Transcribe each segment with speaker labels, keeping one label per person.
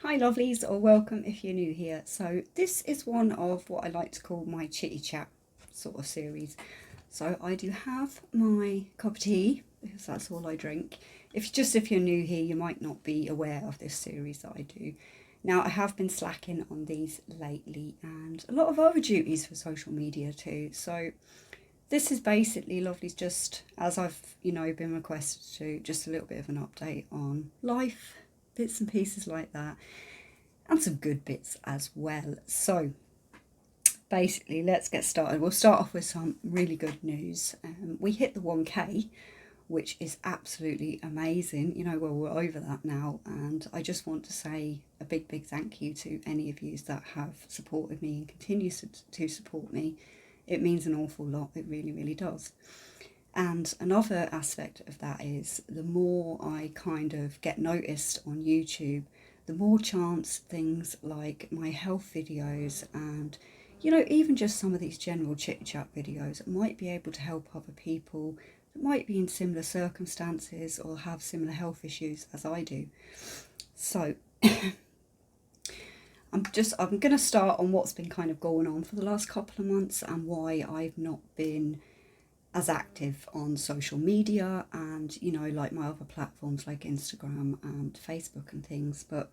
Speaker 1: Hi lovelies, or welcome if you're new here. So this is one of what I like to call my chitty chat sort of series. So I do have my cup of tea, because that's all I drink. If you're new here, you might not be aware of this series that I do. Now I have been slacking on these lately and a lot of other duties for social media too. So this is basically lovelies, just as I've, been requested to, just a little bit of an update on life, bits and pieces like that, and some good bits as well. So basically, let's get started. We'll start off with some really good news. We hit the 1K, which is absolutely amazing. We're over that now, and I just want to say a big thank you to any of you that have supported me and continues to support me. It means an awful lot. It really does. And another aspect of that is the more I kind of get noticed on YouTube, the more chance things like my health videos and, even just some of these general chit chat videos might be able to help other people that might be in similar circumstances or have similar health issues as I do. So I'm going to start on what's been kind of going on for the last couple of months and why I've not been as active on social media and, like my other platforms like Instagram and Facebook and things. But,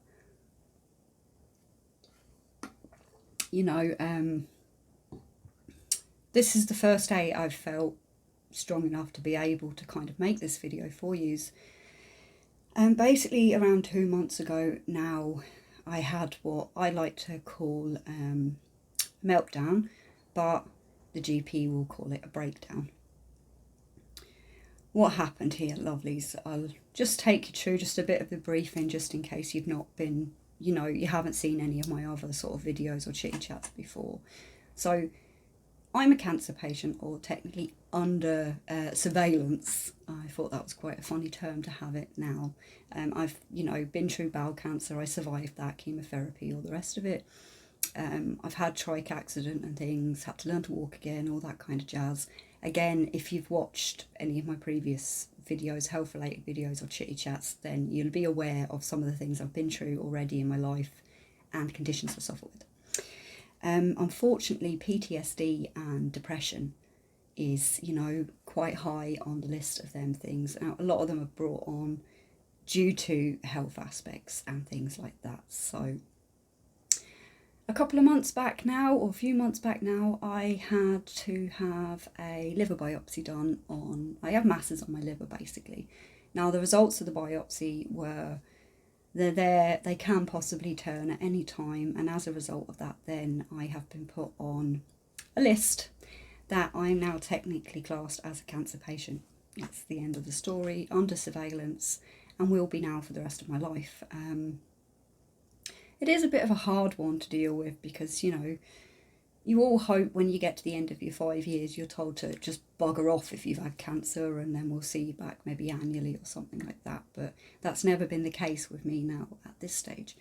Speaker 1: this is the first day I've felt strong enough to be able to kind of make this video for you. And basically around 2 months ago now, I had what I like to call meltdown, but the GP will call it a breakdown. What happened here, lovelies? I'll just take you through just a bit of the briefing, just in case you've not been, you haven't seen any of my other sort of videos or chitty chats before. So I'm a cancer patient, or technically under surveillance. I thought that was quite a funny term to have it now. I've, been through bowel cancer. I survived that, chemotherapy, all the rest of it. I've had trike accident and things, had to learn to walk again, all that kind of jazz. Again, if you've watched any of my previous videos, health-related videos or chitty chats, then you'll be aware of some of the things I've been through already in my life and conditions I suffer with. Unfortunately, PTSD and depression is, quite high on the list of them things. Now, a lot of them are brought on due to health aspects and things like that. So a couple of months back now, or a few months back now, I had to have a liver biopsy done on, I have masses on my liver basically. Now the results of the biopsy were, they're there, they can possibly turn at any time, and as a result of that then I have been put on a list that I'm now technically classed as a cancer patient. That's the end of the story, under surveillance, and will be now for the rest of my life. It is a bit of a hard one to deal with because, you all hope when you get to the end of your 5 years, you're told to just bugger off if you've had cancer and then we'll see you back maybe annually or something like that. But that's never been the case with me now at this stage.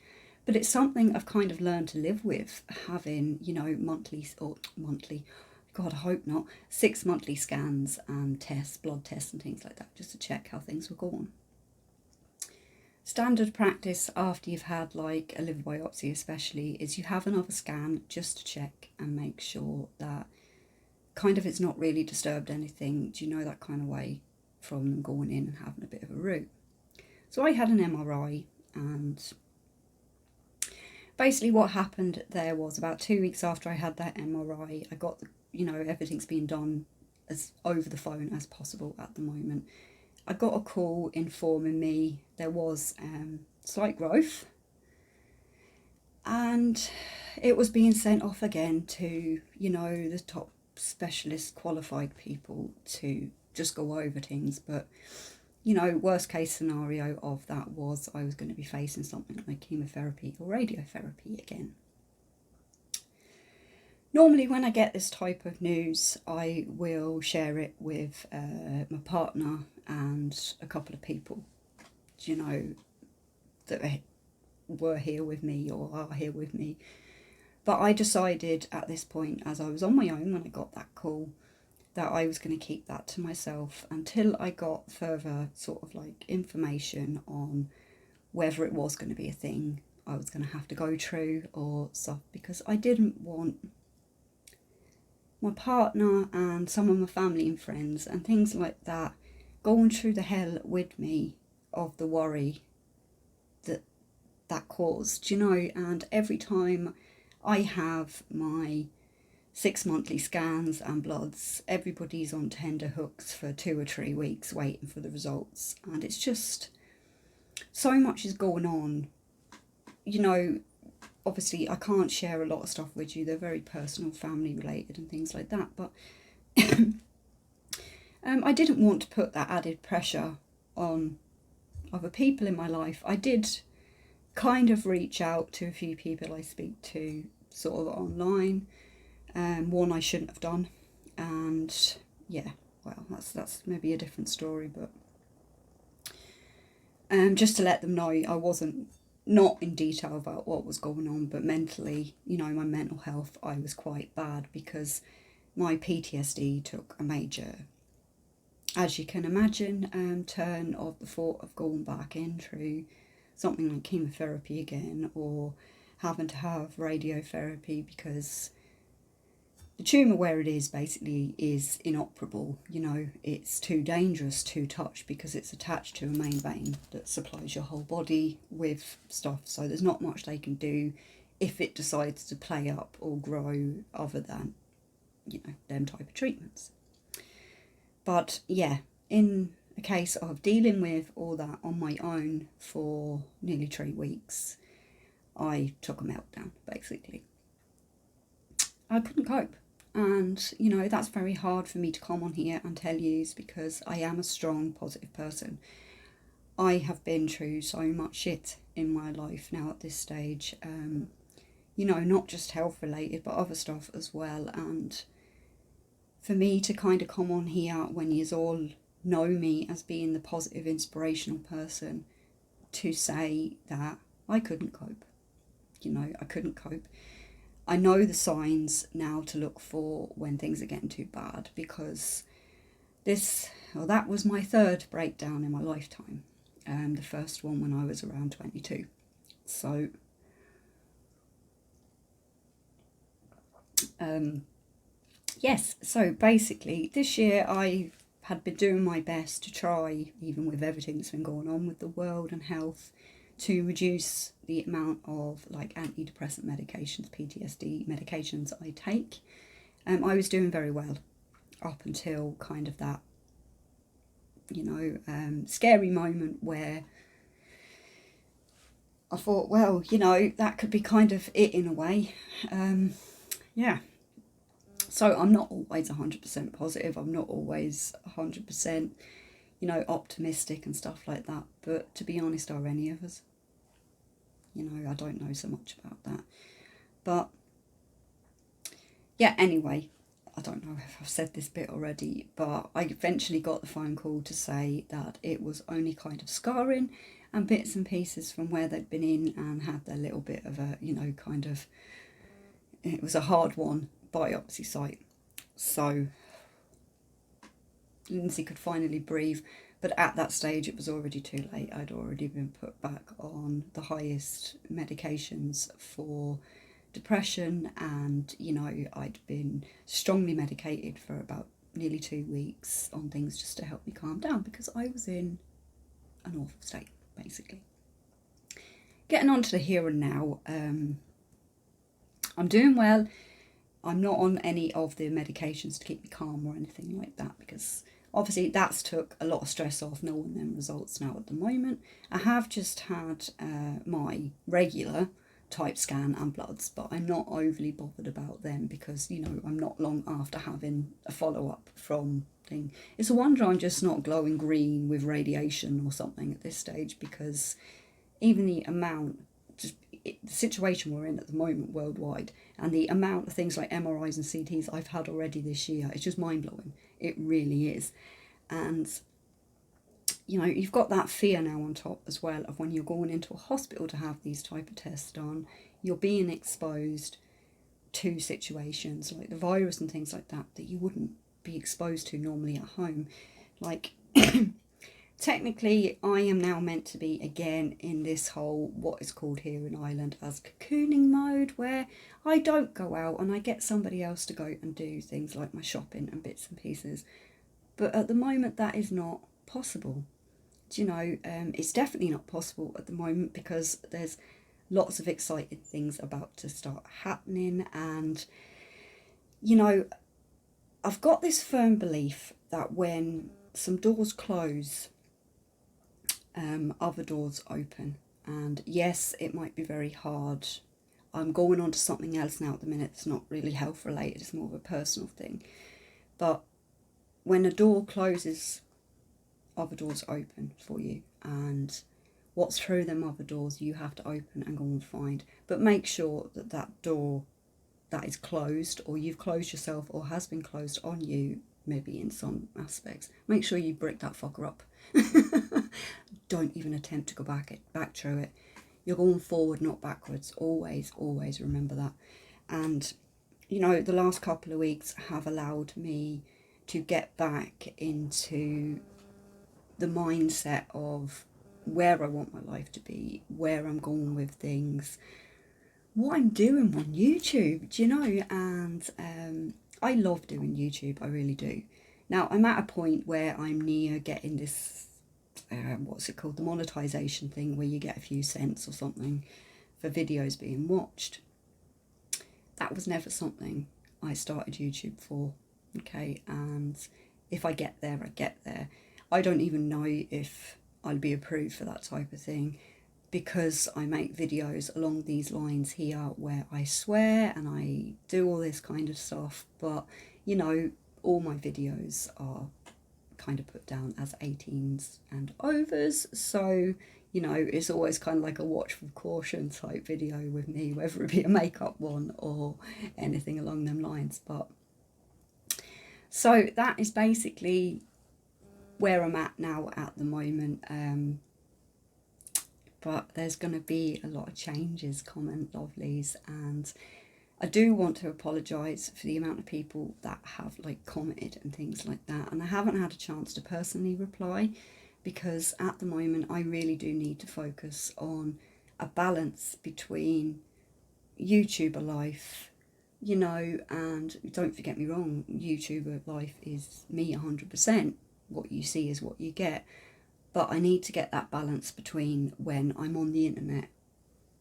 Speaker 1: But it's something I've kind of learned to live with, having, monthly, God, I hope not, 6 monthly scans and tests, blood tests and things like that, just to check how things were going. Standard practice after you've had like a liver biopsy especially is you have another scan just to check and make sure that kind of it's not really disturbed anything, that kind of way, from them going in and having a bit of a root. So I had an MRI, and basically what happened there was about 2 weeks after I had that MRI, I got everything's been done as over the phone as possible at the moment. I got a call informing me there was slight growth and it was being sent off again to, the top specialist qualified people to just go over things. But, worst case scenario of that was I was going to be facing something like chemotherapy or radiotherapy again. Normally when I get this type of news, I will share it with my partner and a couple of people, that were here with me or are here with me. But I decided at this point, as I was on my own when I got that call, that I was going to keep that to myself until I got further sort of like information on whether it was going to be a thing I was going to have to go through or stuff, because I didn't want my partner and some of my family and friends and things like that going through the hell with me of the worry that caused, you know. And every time I have my 6 monthly scans and bloods, everybody's on tender hooks for 2 or 3 weeks waiting for the results, and it's just so much is going on, you know. Obviously I can't share a lot of stuff with you, they're very personal, family related and things like that, but I didn't want to put that added pressure on other people in my life. I did kind of reach out to a few people I speak to sort of online, one I shouldn't have done, and yeah, well, that's maybe a different story, but just to let them know I wasn't not in detail about what was going on, but mentally, you know, my mental health, I was quite bad, because my PTSD took a major, as you can imagine, turn of the thought of going back in through something like chemotherapy again, or having to have radiotherapy, because the tumour where it is basically is inoperable, you know. It's too dangerous to touch because it's attached to a main vein that supplies your whole body with stuff, so there's not much they can do if it decides to play up or grow other than, you know, them type of treatments. But yeah, in a case of dealing with all that on my own for nearly 3 weeks, I took a meltdown, basically. I couldn't cope. And, you know, that's very hard for me to come on here and tell you, because I am a strong, positive person. I have been through so much shit in my life now at this stage, you know, not just health related, but other stuff as well. And for me to kind of come on here when you all know me as being the positive, inspirational person, to say that I couldn't cope, you know, I couldn't cope. I know the signs now to look for when things are getting too bad, because that was my 3rd breakdown in my lifetime. The first one when I was around 22. So, yes, so basically this year I had been doing my best to try, even with everything that's been going on with the world and health, to reduce the amount of like antidepressant medications, PTSD medications I take. I was doing very well up until kind of that, you know, scary moment where I thought, well, you know, that could be kind of it in a way. Yeah. So I'm not always 100% positive. I'm not always 100%, you know, optimistic and stuff like that. But to be honest, are any of us? You know, I don't know so much about that. But yeah, anyway, I don't know if I've said this bit already, but I eventually got the phone call to say that it was only kind of scarring and bits and pieces from where they'd been in and had their little bit of a, you know, kind of, it was a hard one, biopsy site. So Lindsay could finally breathe, but at that stage it was already too late. I'd already been put back on the highest medications for depression, and, you know, I'd been strongly medicated for about nearly 2 weeks on things just to help me calm down, because I was in an awful state, basically. Getting on to the here and now, I'm doing well. I'm not on any of the medications to keep me calm or anything like that, because obviously that's took a lot of stress off knowing them results now at the moment. I have just had my regular type scan and bloods, but I'm not overly bothered about them, because, you know, I'm not long after having a follow-up from thing. It's a wonder I'm just not glowing green with radiation or something at this stage, because even the amount, the situation we're in at the moment worldwide, and the amount of things like MRIs and CTs I've had already this year, it's just mind-blowing. It really is. And, you know, you've got that fear now on top as well of when you're going into a hospital to have these type of tests done, you're being exposed to situations like the virus and things like that that you wouldn't be exposed to normally at home. Like, technically I am now meant to be again in this whole, what is called here in Ireland as cocooning mode, where I don't go out and I get somebody else to go and do things like my shopping and bits and pieces. But at the moment that is not possible. Do you know, it's definitely not possible at the moment because there's lots of exciting things about to start happening. And, you know, I've got this firm belief that when some doors close, other doors open. And yes, it might be very hard. I'm going on to something else now at the minute. It's not really health related, it's more of a personal thing. But when a door closes, other doors open for you, and what's through them other doors you have to open and go and find. But make sure that that door that is closed, or you've closed yourself, or has been closed on you, maybe in some aspects, make sure you brick that fucker up. Don't even attempt to go back through it. You're going forward, not backwards. Always remember that. And you know, the last couple of weeks have allowed me to get back into the mindset of where I want my life to be, where I'm going with things, what I'm doing on YouTube, do you know? And I love doing YouTube, I really do. Now, I'm at a point where I'm near getting this, what's it called, the monetization thing, where you get a few cents or something for videos being watched. That was never something I started YouTube for, okay? And if I get there, I get there. I don't even know if I'll be approved for that type of thing, because I make videos along these lines here where I swear and I do all this kind of stuff. But, you know, all my videos are kind of put down as 18s and overs. So, you know, it's always kind of like a watch with caution type video with me, whether it be a makeup one or anything along them lines. But so that is basically where I'm at now at the moment. But there's going to be a lot of changes coming, lovelies, and I do want to apologise for the amount of people that have like commented and things like that, and I haven't had a chance to personally reply, because at the moment I really do need to focus on a balance between YouTuber life, you know, and don't forget me wrong, YouTuber life is me 100%. What you see is what you get. But I need to get that balance between when I'm on the internet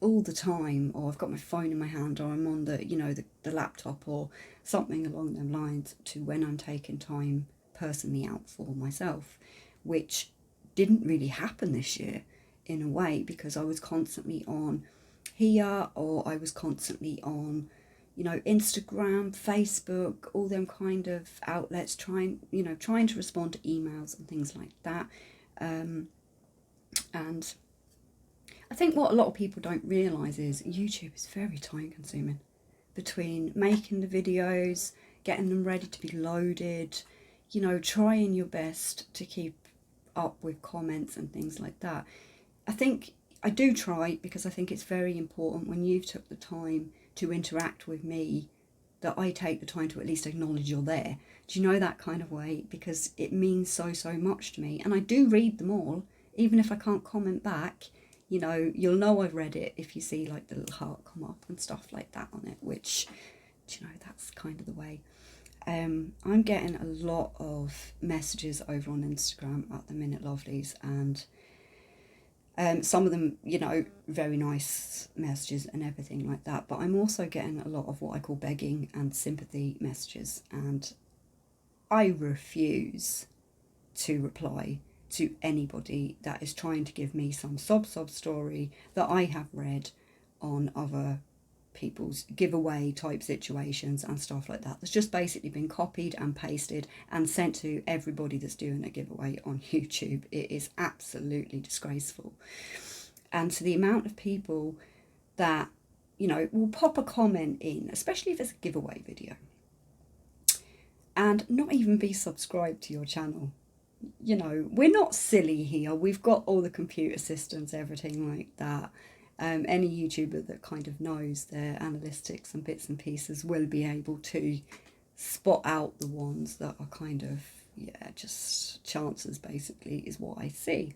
Speaker 1: all the time, or I've got my phone in my hand, or I'm on the, you know, the laptop or something along them lines, to when I'm taking time personally out for myself, which didn't really happen this year in a way, because I was constantly on here, or I was constantly on, you know, Instagram, Facebook, all them kind of outlets, trying to respond to emails and things like that. And I think what a lot of people don't realise is YouTube is very time consuming, between making the videos, getting them ready to be loaded, you know, trying your best to keep up with comments and things like that. I think I do try, because I think it's very important when you've took the time to interact with me, that I take the time to at least acknowledge you're there. Do you know, that kind of way? Because it means so much to me. And I do read them all, even if I can't comment back. You know, you'll know I've read it if you see like the little heart come up and stuff like that on it, which, do you know, that's kind of the way. I'm getting a lot of messages over on Instagram at the minute, lovelies, and some of them, you know, very nice messages and everything like that. But I'm also getting a lot of what I call begging and sympathy messages, and I refuse to reply to anybody that is trying to give me some sob story that I have read on other people's giveaway type situations and stuff like that. That's just basically been copied and pasted and sent to everybody that's doing a giveaway on YouTube. It is absolutely disgraceful. And so the amount of people that, you know, will pop a comment in, especially if it's a giveaway video, and not even be subscribed to your channel. You know, we're not silly here. We've got all the computer systems, everything like that. Any YouTuber that kind of knows their analytics and bits and pieces will be able to spot out the ones that are kind of yeah, just chances basically is what I see.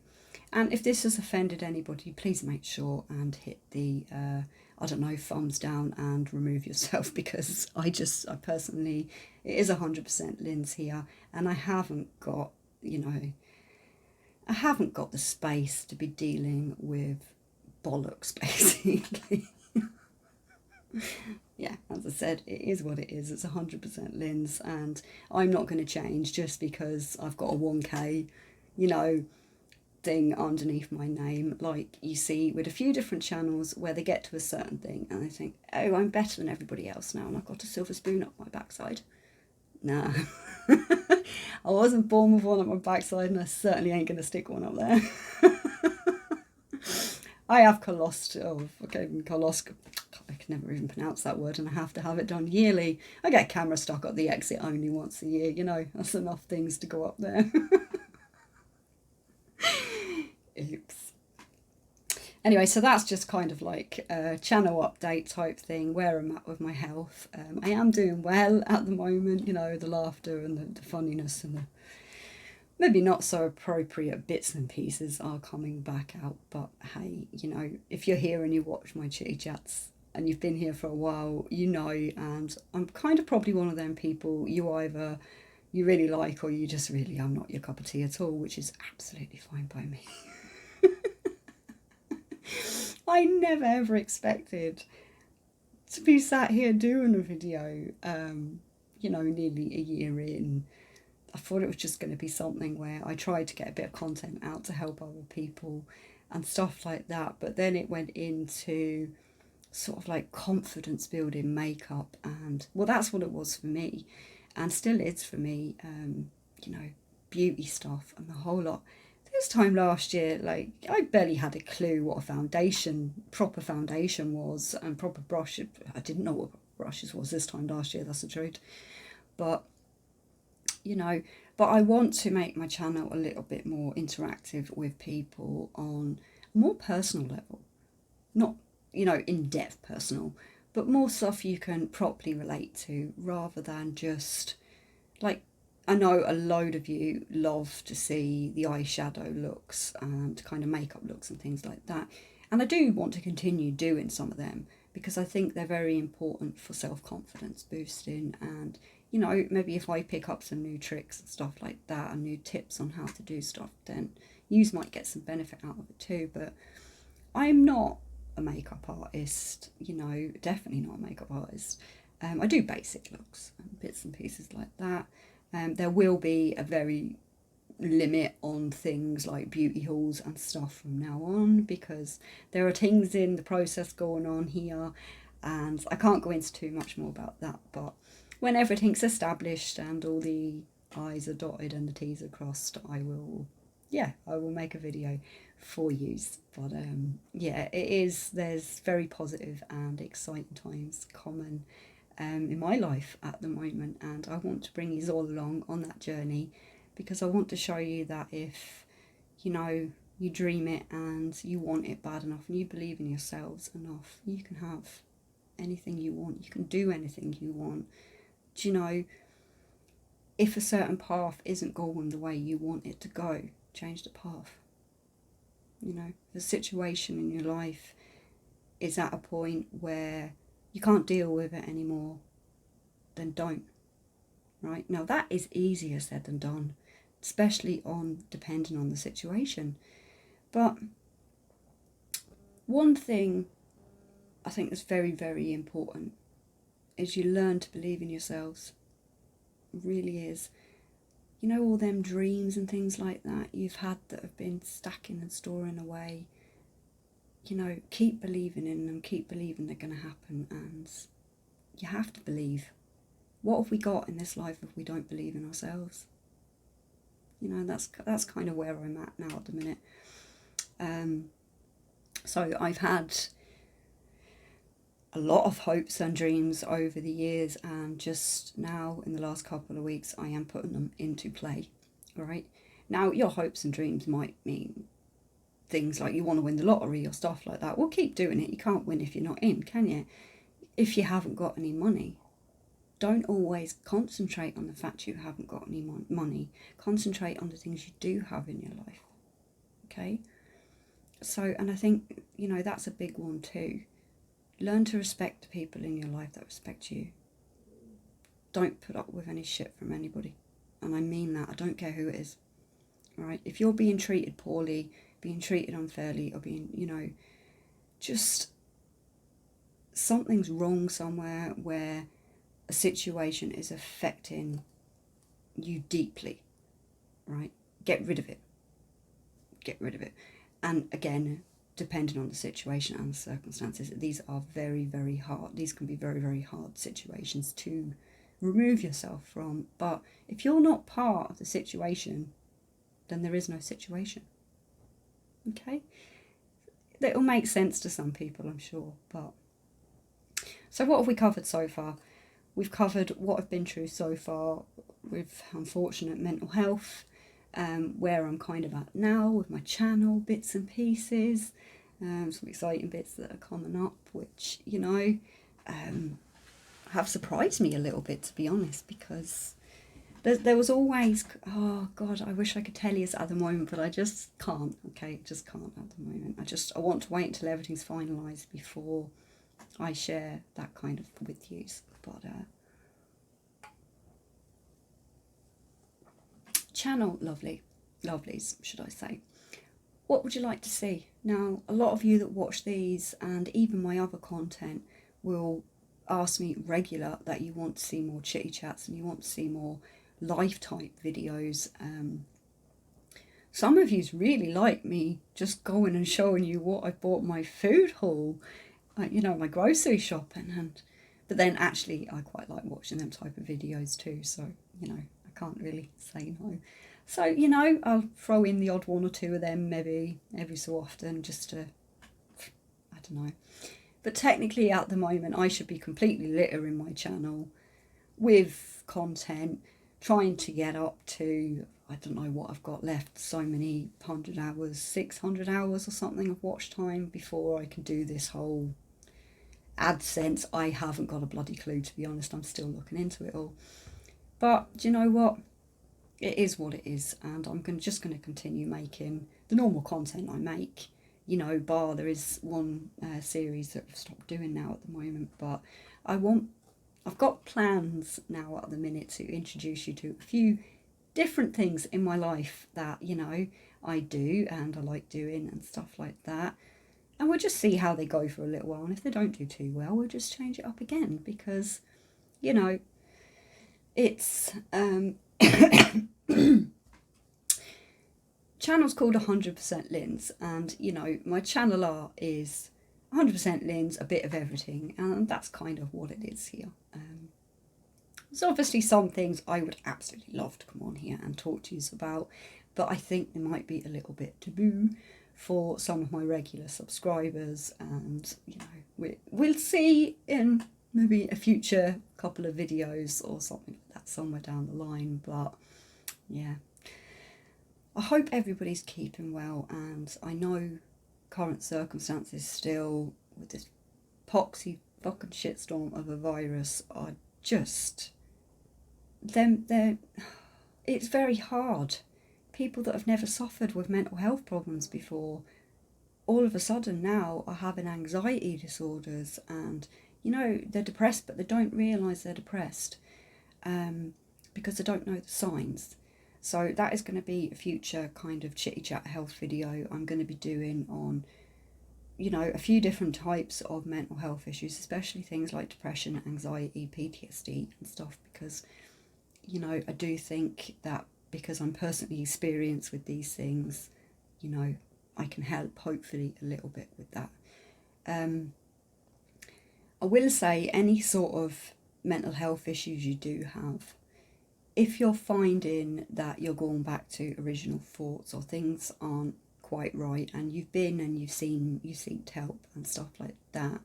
Speaker 1: And if this has offended anybody, please make sure and hit the, I don't know, thumbs down and remove yourself, because I personally, it is 100% Lynn's here, and I haven't got, I haven't got the space to be dealing with bollocks, basically. Yeah, as I said, it is what it is. It's 100% Lynn's, and I'm not going to change just because I've got a 1K, thing underneath my name, like you see with a few different channels where they get to a certain thing and they think, oh, I'm better than everybody else now and I've got a silver spoon up my backside. Nah. I wasn't born with one up my backside, and I certainly ain't going to stick one up there. I have coloscopy. I can never even pronounce that word, and I have to have it done yearly. I get camera stock at the exit only once a year, that's enough things to go up there. Oops. Anyway, so that's just kind of like a channel update type thing, where I'm at with my health. I am doing well at the moment, the laughter and the funniness and the maybe not so appropriate bits and pieces are coming back out. But hey, if you're here and you watch my chitty chats and you've been here for a while, and I'm kind of probably one of them people you either you really like or you just really am not your cup of tea at all, which is absolutely fine by me. I never ever expected to be sat here doing a video, nearly a year in. I thought it was just going to be something where I tried to get a bit of content out to help other people and stuff like that. But then it went into sort of like confidence building makeup, and well, that's what it was for me and still is for me, beauty stuff and the whole lot. This time last year, like, I barely had a clue what a proper foundation was, and proper brush. I didn't know what brushes was this time last year, that's the truth. But, but I want to make my channel a little bit more interactive with people on a more personal level. Not, in-depth personal, but more stuff you can properly relate to, rather than just, like, I know a load of you love to see the eyeshadow looks and kind of makeup looks and things like that. And I do want to continue doing some of them because I think they're very important for self-confidence boosting. And, maybe if I pick up some new tricks and stuff like that and new tips on how to do stuff, then you might get some benefit out of it too. But I'm not a makeup artist, definitely not a makeup artist. I do basic looks and bits and pieces like that. There will be a very limit on things like beauty hauls and stuff from now on, because there are things in the process going on here, and I can't go into too much more about that. But when everything's established and all the I's are dotted and the T's are crossed, I will make a video for you. But there's very positive and exciting times coming in my life at the moment, and I want to bring you all along on that journey, because I want to show you that if you dream it and you want it bad enough and you believe in yourselves enough, you can have anything you want, you can do anything you want. If a certain path isn't going the way you want it to go, change the path. The situation in your life is at a point where you can't deal with it anymore, then don't. Right? Now that is easier said than done, especially depending on the situation. But one thing I think that's very, very important is you learn to believe in yourselves. It really is. All them dreams and things like that you've had that have been stacking and storing away, keep believing in them, keep believing they're going to happen, and you have to believe. What have we got in this life if we don't believe in ourselves? That's kind of where I'm at now at the minute. So I've had a lot of hopes and dreams over the years, and just now in the last couple of weeks I am putting them into play. Right? Now your hopes and dreams might mean things like you want to win the lottery or stuff like that. Well, keep doing it. You can't win if you're not in, can you? If you haven't got any money, don't always concentrate on the fact you haven't got any money. Concentrate on the things you do have in your life. Okay? So, and I think, you know, that's a big one too. Learn to respect the people in your life that respect you. Don't put up with any shit from anybody. And I mean that. I don't care who it is. Right? If you're being treated poorly, being treated unfairly, or being, you know, just something's wrong somewhere where a situation is affecting you deeply, right? Get rid of it. Get rid of it. And again, depending on the situation and the circumstances, these are very, very hard. These can be very, very hard situations to remove yourself from. But if you're not part of the situation, then there is no situation. Okay? It'll make sense to some people, I'm sure. But so what have we covered so far? We've covered what I've been through so far with unfortunate mental health, where I'm kind of at now with my channel, bits and pieces, some exciting bits that are coming up, which, you know, have surprised me a little bit, to be honest, because there was always, oh God, I wish I could tell you this at the moment, but I just can't, okay, just can't at the moment. I want to wait until everything's finalised before I share that kind of with you. But channel lovelies, should I say. What would you like to see? Now, a lot of you that watch these and even my other content will ask me regular that you want to see more chitty chats and you want to see more life type videos. Some of you really like me just going and showing you what I bought my food haul, you know, my grocery shopping, but then actually I quite like watching them type of videos too, so, you know, I can't really say no. So, you know, I'll throw in the odd one or two of them maybe every so often just to, I don't know. But technically at the moment I should be completely littering my channel with content, trying to get up to, I don't know what I've got left, so many 100 hours, 600 hours or something of watch time before I can do this whole AdSense. I haven't got a bloody clue, to be honest. I'm still looking into it all. But do you know what? It is what it is, and I'm just going to continue making the normal content I make. You know, bar there is one series that I've stopped doing now at the moment, but I've got plans now at the minute to introduce you to a few different things in my life that, you know, I do and I like doing and stuff like that. And we'll just see how they go for a little while, and if they don't do too well, we'll just change it up again, because, you know, it's channel's called 100% Linz, and, you know, my channel art is 100% Linz, a bit of everything, and that's kind of what it is here. There's obviously some things I would absolutely love to come on here and talk to you about, but I think they might be a little bit taboo for some of my regular subscribers, and, you know, we'll see in maybe a future couple of videos or something like that somewhere down the line. But yeah, I hope everybody's keeping well, and I know current circumstances still with this poxy fucking shitstorm of a virus are just it's very hard. People that have never suffered with mental health problems before, all of a sudden now are having anxiety disorders, and, you know, they're depressed, but they don't realise they're depressed because they don't know the signs. So that is going to be a future kind of chitty chat health video I'm going to be doing on, you know, a few different types of mental health issues, especially things like depression, anxiety, PTSD and stuff, because, you know, I do think that because I'm personally experienced with these things, you know, I can help hopefully a little bit with that. I will say any sort of mental health issues you do have, if you're finding that you're going back to original thoughts or things aren't quite right, and you've been and you've seeked help and stuff like that,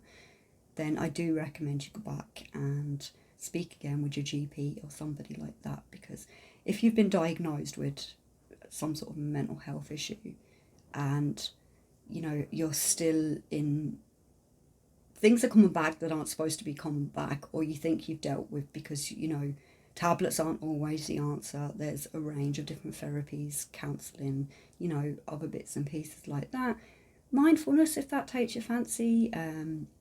Speaker 1: then I do recommend you go back and speak again with your GP or somebody like that, because if you've been diagnosed with some sort of mental health issue and, you know, you're still in things are coming back that aren't supposed to be coming back, or you think you've dealt with, because, you know, tablets aren't always the answer. There's a range of different therapies, counselling, you know, other bits and pieces like that. Mindfulness, if that takes your fancy.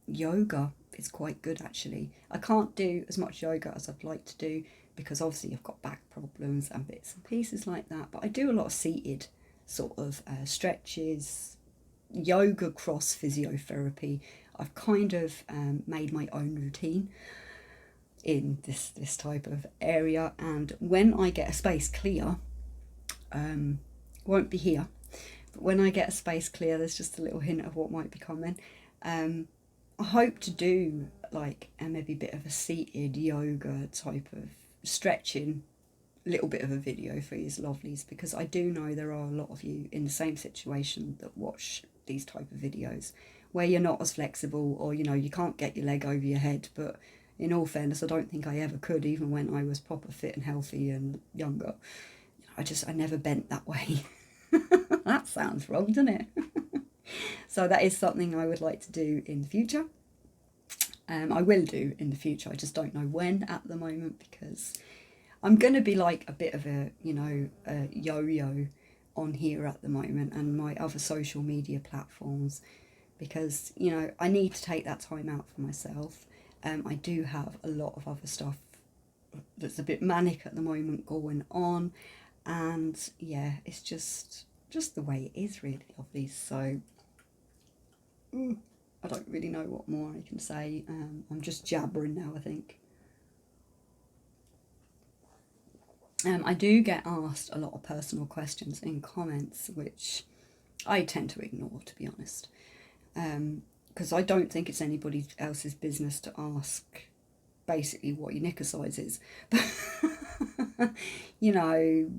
Speaker 1: Yoga is quite good, actually. I can't do as much yoga as I'd like to do because obviously I've got back problems and bits and pieces like that. But I do a lot of seated sort of stretches, yoga cross physiotherapy. I've kind of made my own routine in this type of area, and when I get a space clear, won't be here, but when I get a space clear, there's just a little hint of what might be coming. I hope to do like maybe a bit of a seated yoga type of stretching, little bit of a video for you lovelies, because I do know there are a lot of you in the same situation that watch these type of videos where you're not as flexible, or you know, you can't get your leg over your head. But in all fairness, I don't think I ever could, even when I was proper fit and healthy and younger. I never bent that way. That sounds wrong, doesn't it? So that is something I would like to do in the future. I will do in the future. I just don't know when at the moment, because I'm going to be like a bit of a, you know, a yo-yo on here at the moment and my other social media platforms, because, you know, I need to take that time out for myself. I do have a lot of other stuff that's a bit manic at the moment going on, and yeah, it's just the way it is, really, lovely. So I don't really know what more I can say. I'm just jabbering now, I think. I do get asked a lot of personal questions in comments, which I tend to ignore, to be honest, because I don't think it's anybody else's business to ask basically what your knicker size is. You know,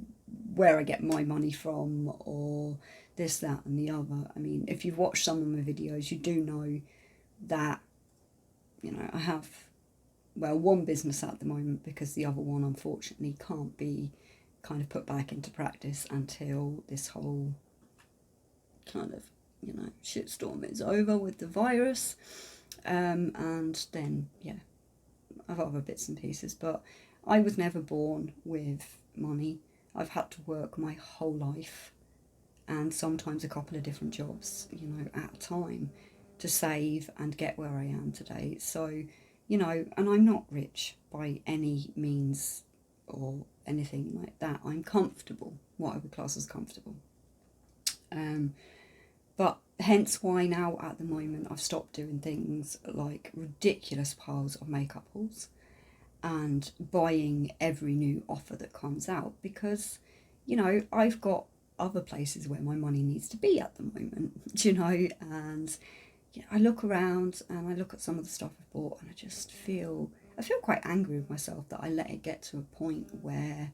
Speaker 1: where I get my money from, or this, that and the other. I mean, if you've watched some of my videos, you do know that, you know, I have, well, one business at the moment, because the other one unfortunately can't be kind of put back into practice until this whole kind of, you know, shitstorm is over with the virus. And then, yeah, I've other bits and pieces, but I was never born with money. I've had to work my whole life, and sometimes a couple of different jobs, you know, at a time, to save and get where I am today. So, you know, and I'm not rich by any means or anything like that. I'm comfortable, what I would class as comfortable. But hence why now at the moment I've stopped doing things like ridiculous piles of makeup hauls and buying every new offer that comes out, because, you know, I've got other places where my money needs to be at the moment, you know, and yeah, I look around and I look at some of the stuff I've bought, and I feel quite angry with myself that I let it get to a point where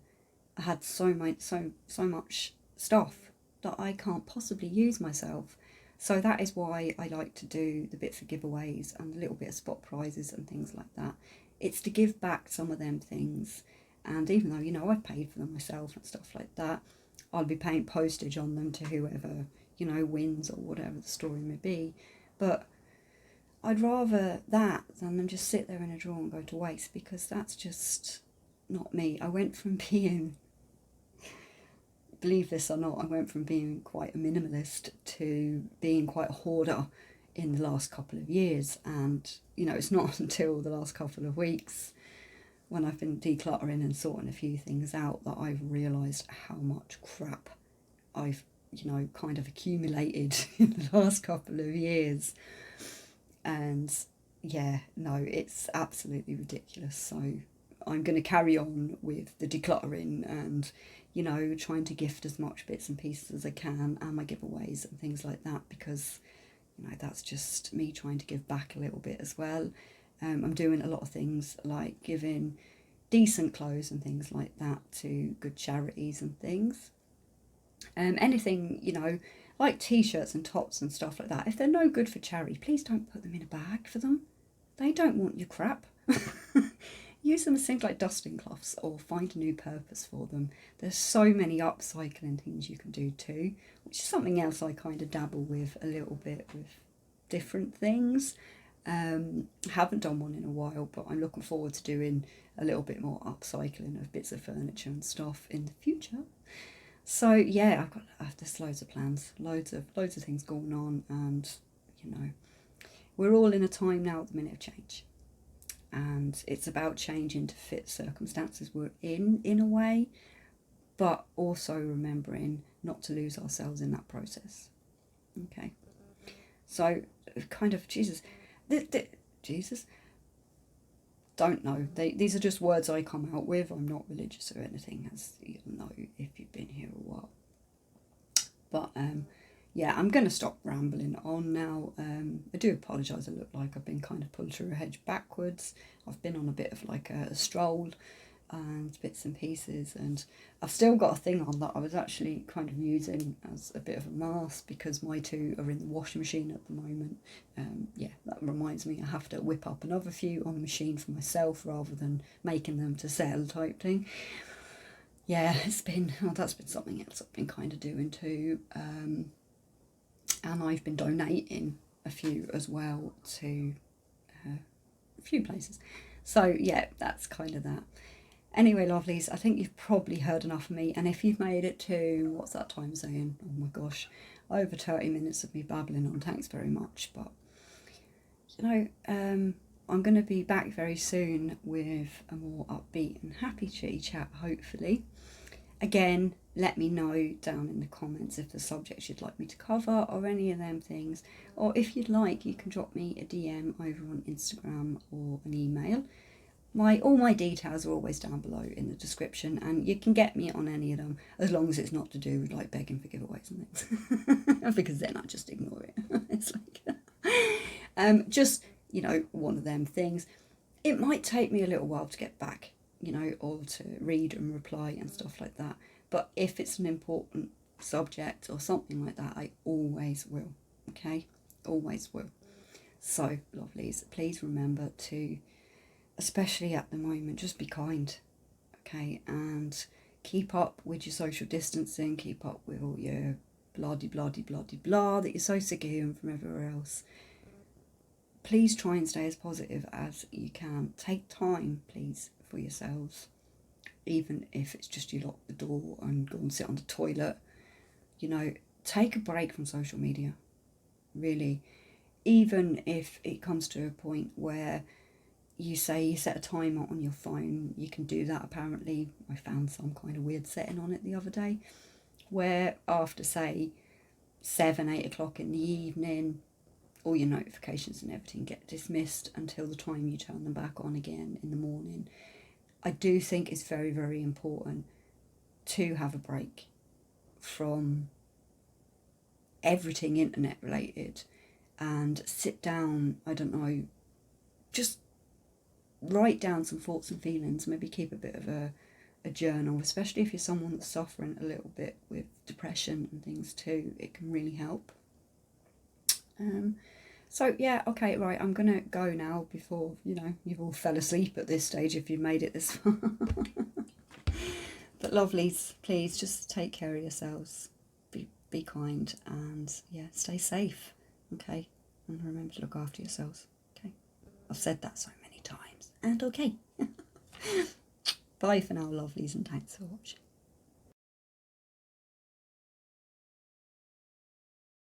Speaker 1: I had so much stuff that I can't possibly use myself. So that is why I like to do the bits of giveaways and a little bit of spot prizes and things like that. It's to give back some of them things, and even though, you know, I've paid for them myself and stuff like that, I'll be paying postage on them to whoever, you know, wins, or whatever the story may be. But I'd rather that than them just sit there in a drawer and go to waste, because that's just not me. I went from being, believe this or not, I went from being quite a minimalist to being quite a hoarder in the last couple of years. And, you know, it's not until the last couple of weeks, when I've been decluttering and sorting a few things out, that I've realised how much crap I've, you know, kind of accumulated in the last couple of years. And yeah, no, it's absolutely ridiculous. So I'm going to carry on with the decluttering and, you know, trying to gift as much bits and pieces as I can, and my giveaways and things like that, because, you know, that's just me trying to give back a little bit as well. I'm doing a lot of things like giving decent clothes and things like that to good charities and things. Anything, you know, like t-shirts and tops and stuff like that, if they're no good for charity, please don't put them in a bag for them. They don't want your crap. Use them as things like dusting cloths, or find a new purpose for them. There's so many upcycling things you can do too, which is something else I kind of dabble with a little bit with different things. Haven't done one in a while, but I'm looking forward to doing a little bit more upcycling of bits of furniture and stuff in the future. So yeah, there's loads of plans, loads of things going on, and you know, we're all in a time now at the minute of change, and it's about changing to fit circumstances we're in a way, but also remembering not to lose ourselves in that process. Okay, so kind of Jesus, don't know. These are just words I come out with. I'm not religious or anything, as you'll know if you've been here a while. But yeah, I'm going to stop rambling on now. I do apologise. I look like I've been kind of pulled through a hedge backwards. I've been on a bit of like a stroll and bits and pieces, and I've still got a thing on that I was actually kind of using as a bit of a mask because my two are in the washing machine at the moment. Yeah, that reminds me I have to whip up another few on the machine for myself rather than making them to sell type thing. Yeah, that's been something else I've been kind of doing too. And I've been donating a few as well to a few places. So yeah, that's kind of that. Anyway, lovelies, I think you've probably heard enough of me, and if you've made it to, what's that time saying? Oh my gosh, over 30 minutes of me babbling on, thanks very much. But, you know, I'm going to be back very soon with a more upbeat and happy chitty chat, hopefully. Again, let me know down in the comments if the subjects you'd like me to cover or any of them things. Or if you'd like, you can drop me a DM over on Instagram or an email. All my details are always down below in the description, and you can get me on any of them as long as it's not to do with like begging for giveaways and things. Because then I just ignore it. It's like just, you know, one of them things. It might take me a little while to get back, you know, or to read and reply and stuff like that. But if it's an important subject or something like that, I always will. Okay, always will. So lovelies, please remember to, especially at the moment, just be kind, okay, and keep up with your social distancing, keep up with all your blah that you're so sick of hearing from everywhere else. Please try and stay as positive as you can. Take time, please, for yourselves, even if it's just you lock the door and go and sit on the toilet. You know, take a break from social media, really, even if it comes to a point where you say you set a timer on your phone. You can do that apparently. I found some kind of weird setting on it the other day where after, say, 7, 8 o'clock in the evening, all your notifications and everything get dismissed until the time you turn them back on again in the morning. I do think it's very, very important to have a break from everything internet related and sit down, I don't know, just write down some thoughts and feelings, maybe keep a bit of a journal, especially if you're someone that's suffering a little bit with depression and things too. It can really help. So yeah, okay, right, I'm gonna go now before, you know, you've all fell asleep at this stage if you've made it this far. But lovelies, please just take care of yourselves, be kind, and yeah, stay safe, okay, and remember to look after yourselves. Okay, I've said that so many times, and okay. Bye for now, lovelies, and thanks for watching.